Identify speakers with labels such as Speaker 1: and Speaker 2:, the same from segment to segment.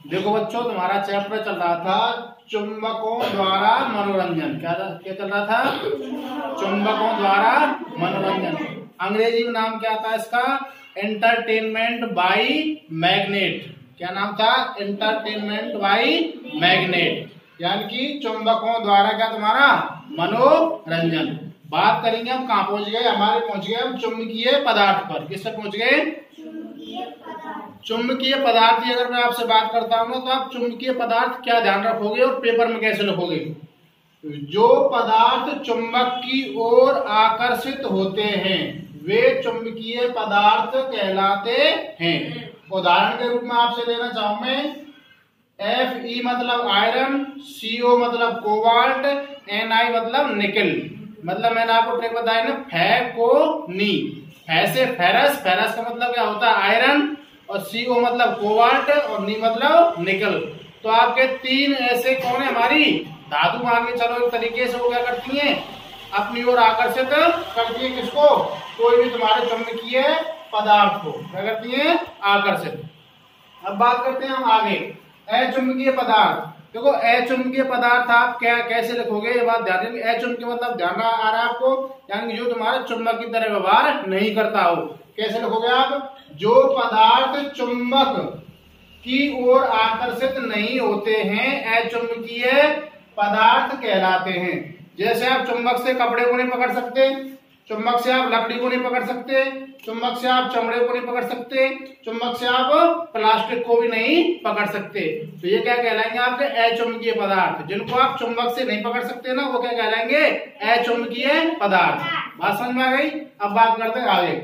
Speaker 1: देखो बच्चों, तुम्हारा चैप्टर चल रहा था चुंबकों द्वारा मनोरंजन। क्या चल रहा था? चुंबकों द्वारा मनोरंजन। अंग्रेजी में नाम क्या था इसका? Entertainment bye magnet. क्या नाम था? एंटरटेनमेंट बाय मैग्नेट, यानी कि चुंबकों द्वारा क्या तुम्हारा मनोरंजन। बात करेंगे हम कहाँ पहुंच गए? हमारे पहुंच गए हम चुंबकीय पदार्थ पर। किस पर पहुंच गए? चुंबकीय पदार्थ की अगर मैं आपसे बात करता हूं तो आप चुंबकीय पदार्थ क्या ध्यान रखोगे और पेपर में कैसे लिखोगे? जो पदार्थ चुंबक की ओर आकर्षित होते हैं वे चुंबकीय पदार्थ कहलाते हैं। उदाहरण के रूप में आपसे लेना चाहूं मैं, Fe मतलब आयरन, CO मतलब कोबाल्ट, Ni मतलब निकल। मतलब मैंने आपको ट्रिक बताया ना, फै को नी। फै से फेरस, फेरस का मतलब क्या होता है? आयरन, और CO मतलब कोबाल्ट, और नी मतलब निकल। तो आपके तीन ऐसे कौन है? हमारी धातु मान के चलो एक तरीके से वो क्या करती हैं? अपनी ओर आकर्षित करती है। किसको? कोई भी तुम्हारे चुंबकीय पदार्थ को क्या करती है? आकर्षित। अब बात करते हैं हम आगे, अचुंबकीय पदार्थ। देखो, अचुंबकीय पदार्थ आप क्या कैसे लिखोगे? ये बात ध्यान देंगे। अचुंबकीय मतलब ध्यान आ रहा है आपको, यानी जो तुम्हारे चुंबक की तरह व्यवहार नहीं करता हो। कैसे लिखोगे आप? जो पदार्थ चुंबक की ओर आकर्षित नहीं होते हैं अचुंबकीय पदार्थ कहलाते हैं। जैसे आप चुंबक से कपड़े को नहीं पकड़ सकते, चुंबक से आप लकड़ी को नहीं पकड़ सकते, चुंबक से आप चमड़े को नहीं पकड़ सकते, चुंबक से आप प्लास्टिक को भी नहीं पकड़ सकते। तो ये क्या कहलाएंगे? आपके अचुंबकीय पदार्थ। जिनको आप चुंबक से नहीं पकड़ सकते ना, वो क्या कहलाएंगे? अचुंबकीय पदार्थ। बात समझ में आ गई? अब बात करते हैं आगे।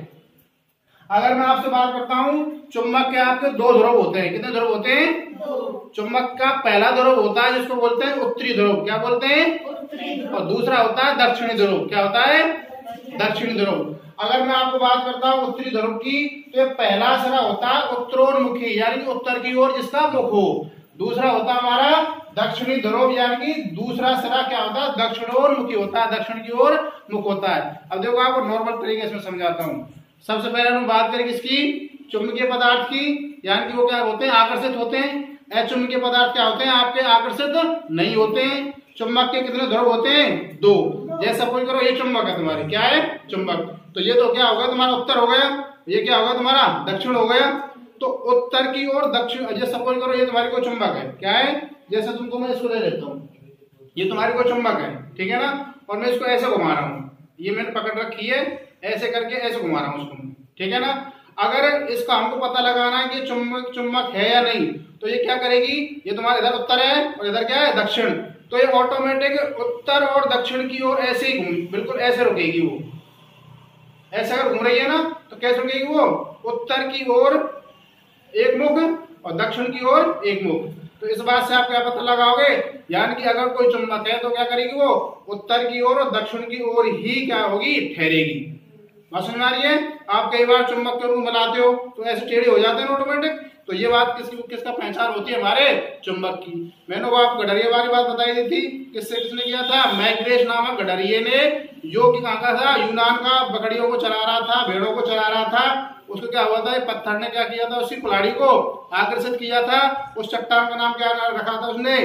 Speaker 1: अगर मैं आपसे बात करता हूं, चुंबक के आपके दो ध्रुव होते हैं। कितने ध्रुव होते हैं? चुंबक का पहला ध्रुव होता है जिसको बोलते हैं उत्तरी ध्रुव। क्या बोलते हैं? और दूसरा होता है दक्षिणी ध्रुव। क्या होता है? दक्षिणी ध्रुव। अगर मैं आपको बात करता हूं उत्तरी ध्रुव की, तो ये पहला सिरा होता है उत्तरोन्मुखी, यानी कि उत्तर की ओर जिसका मुख हो। दूसरा होता है हमारा दक्षिणी ध्रुव, यानी कि दूसरा सिरा क्या होता है? दक्षिणोन्मुखी होता है, दक्षिण की ओर मुख होता है। अब देखो आपको नॉर्मल तरीके से समझाता हूँ। सबसे पहले हम बात करें किसकी? चुंबकीय पदार्थ की, यानी कि वो क्या होते हैं? आकर्षित होते हैं। अचुंबकीय पदार्थ क्या होते हैं? आपके आकर्षित नहीं होते हैं। चुंबक के कितने ध्रुव होते हैं? दो। जैसे सपोज करो ये चुंबक है तुम्हारे, क्या है? चुंबक। तो ये तो क्या होगा तुम्हारा? उत्तर हो गया। ये क्या होगा तुम्हारा? दक्षिण हो गया। तो उत्तर की ओर दक्षिण। जैसे सपोज करो ये तुम्हारी कोई चुंबक है, क्या है? जैसे तुमको मैं इसको ले लेता हूँ, ये तुम्हारी कोई चुंबक है, ठीक है ना? और मैं इसको ऐसे घुमा रहा हूँ, ये मैंने पकड़ रखी है, ऐसे करके ऐसे घुमा रहा हूँ उसको, ठीक है ना? अगर इसका हमको पता लगाना है कि चुंबक है या नहीं, तो ये क्या करेगी? ये तुम्हारे इधर उत्तर है और इधर क्या है? दक्षिण। तो ये ऑटोमेटिक उत्तर और दक्षिण की ओर ऐसे ही बिल्कुल ऐसे रुकेगी। वो ऐसे अगर घूम रही है ना, तो कैसे रुकेगी? वो उत्तर की ओर एक मुख और दक्षिण की ओर एक मुख। तो इस बात से आप क्या पता लगाओगे? यानी कि अगर कोई चुंबक है तो क्या करेगी? वो उत्तर की ओर और दक्षिण की ओर ही क्या होगी? ठहरेगी। बात समझ आ रही है? आप कई बार चुंबक के रूप बनाते हो तो ऐसे टेढ़े हो जाते हैं ऑटोमेटिक। तो ये बात किसका पहचान होती है? हमारे चुंबक की। मैंने वो आप गडरिये वाली बात बताई दी थी। किसने किया था? मैग्रेस नामक गडरिये ने, जो कि कहाँ का था? यूनान का। बकरियों को चला रहा था, भेड़ों को चला रहा था। उसको क्या हुआ था? पत्थर ने क्या किया था? उसकी कुल्हाड़ी को आकर्षित किया था। उस चट्टान का नाम क्या रखा था उसने?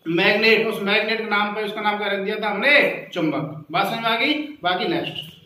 Speaker 1: मैग्नेट। उस मैग्नेट के नाम पर उसका नाम क्या रख दिया था हमने? चुंबक। बात समझ में आ गई? बाकी नेक्स्ट।